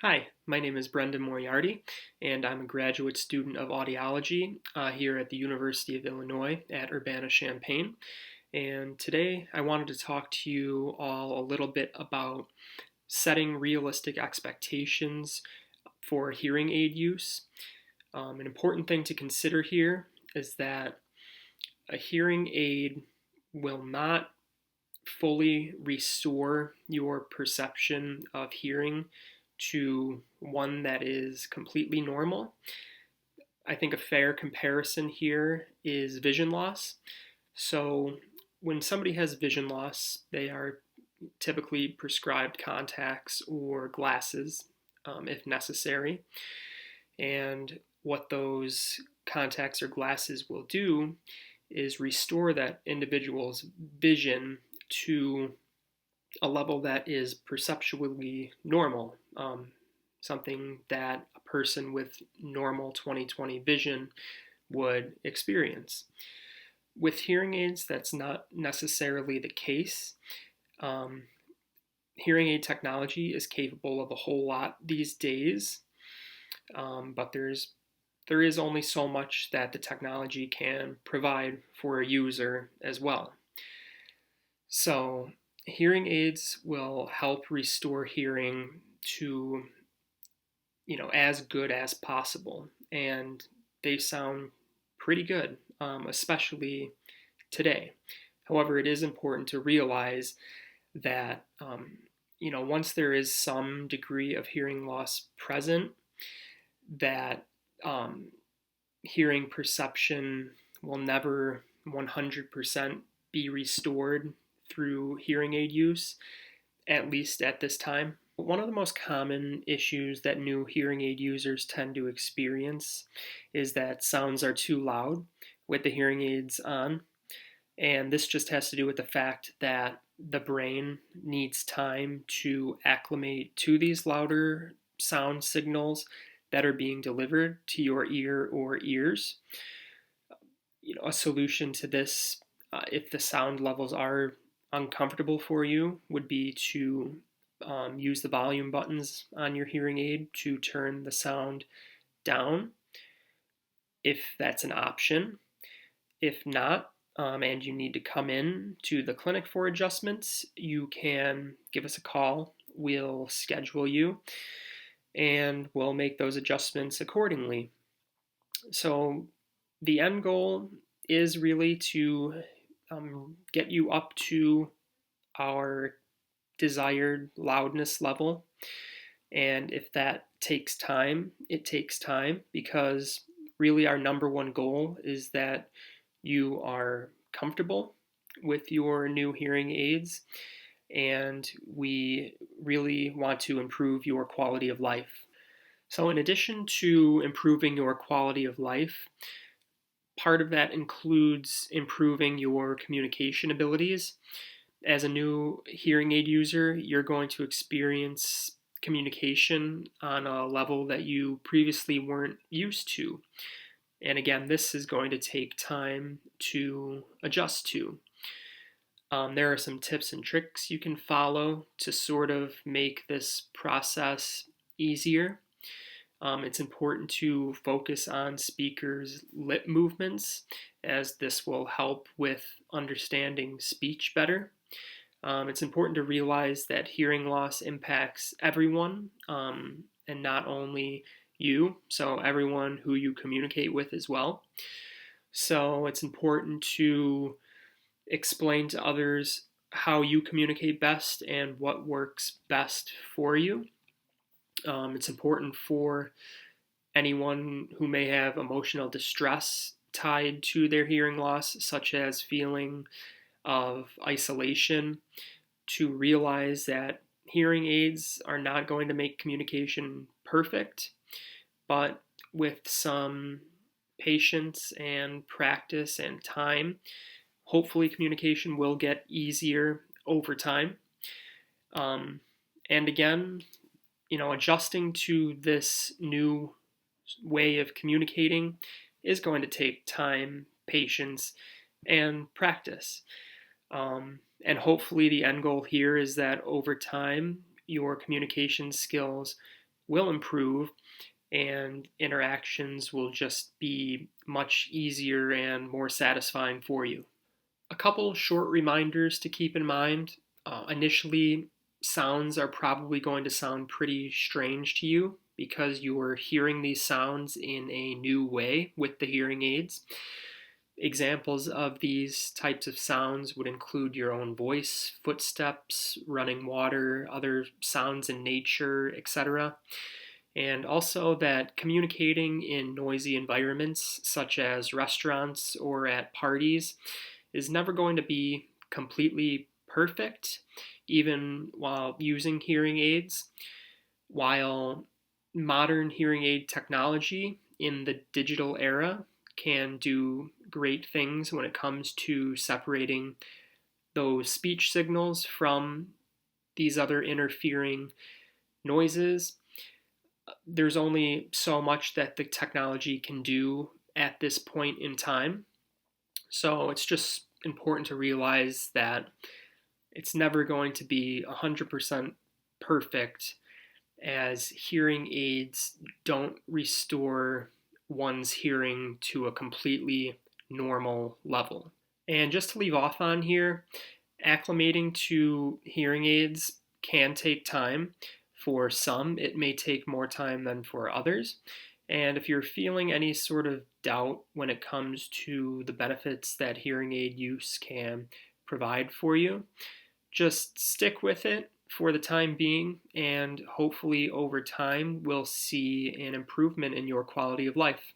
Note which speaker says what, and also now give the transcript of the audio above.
Speaker 1: Hi, my name is Brendan Moriarty, and I'm a graduate student of audiology here at the University of Illinois at Urbana-Champaign. And today I wanted to talk to you all a little bit about setting realistic expectations for hearing aid use. An important thing to consider here is that a hearing aid will not fully restore your perception of hearing to one that is completely normal. I think a fair comparison here is vision loss. So, when somebody has vision loss, they are typically prescribed contacts or glasses if necessary. And what those contacts or glasses will do is restore that individual's vision to a level that is perceptually normal, something that a person with normal 20/20 vision would experience. With hearing aids, that's not necessarily the case. Um, Hearing aid technology is capable of a whole lot these days, but there is only so much that the technology can provide for a user as well. So, hearing aids will help restore hearing to, as good as possible, and they sound pretty good, especially today. However, it is important to realize that, once there is some degree of hearing loss present, that hearing perception will never 100% be restored through hearing aid use, at least at this time. One of the most common issues that new hearing aid users tend to experience is that sounds are too loud with the hearing aids on. And this just has to do with the fact that the brain needs time to acclimate to these louder sound signals that are being delivered to your ear or ears. A solution to this, if the sound levels are uncomfortable for you, would be to use the volume buttons on your hearing aid to turn the sound down, if that's an option. If not, and you need to come in to the clinic for adjustments, you can give us a call. We'll schedule you and we'll make those adjustments accordingly. So, the end goal is really to get you up to our desired loudness level. And if that takes time, it takes time, because really our number one goal is that you are comfortable with your new hearing aids, and we really want to improve your quality of life. So, in addition to improving your quality of life, part of that includes improving your communication abilities. As a new hearing aid user, you're going to experience communication on a level that you previously weren't used to. And again, this is going to take time to adjust to. There are some tips and tricks you can follow to sort of make this process easier. It's important to focus on speakers' lip movements, as this will help with understanding speech better. It's important to realize that hearing loss impacts everyone, and not only you, so everyone who you communicate with as well. So it's important to explain to others how you communicate best and what works best for you. It's important for anyone who may have emotional distress tied to their hearing loss, such as feeling of isolation, to realize that hearing aids are not going to make communication perfect, but with some patience and practice and time, hopefully communication will get easier over time. And again, adjusting to this new way of communicating is going to take time, patience, and practice. And hopefully the end goal here is that over time, your communication skills will improve and interactions will just be much easier and more satisfying for you. A couple short reminders to keep in mind. Initially, sounds are probably going to sound pretty strange to you because you are hearing these sounds in a new way with the hearing aids. Examples of these types of sounds would include your own voice, footsteps, running water, other sounds in nature, etc. And also that communicating in noisy environments such as restaurants or at parties is never going to be completely perfect, even while using hearing aids. While modern hearing aid technology in the digital era can do great things when it comes to separating those speech signals from these other interfering noises, there's only so much that the technology can do at this point in time. So it's just important to realize that it's never going to be 100% perfect, as hearing aids don't restore one's hearing to a completely normal level. And just to leave off on here, acclimating to hearing aids can take time. For some, it may take more time than for others. And if you're feeling any sort of doubt when it comes to the benefits that hearing aid use can provide for you, just stick with it for the time being, and hopefully over time we'll see an improvement in your quality of life.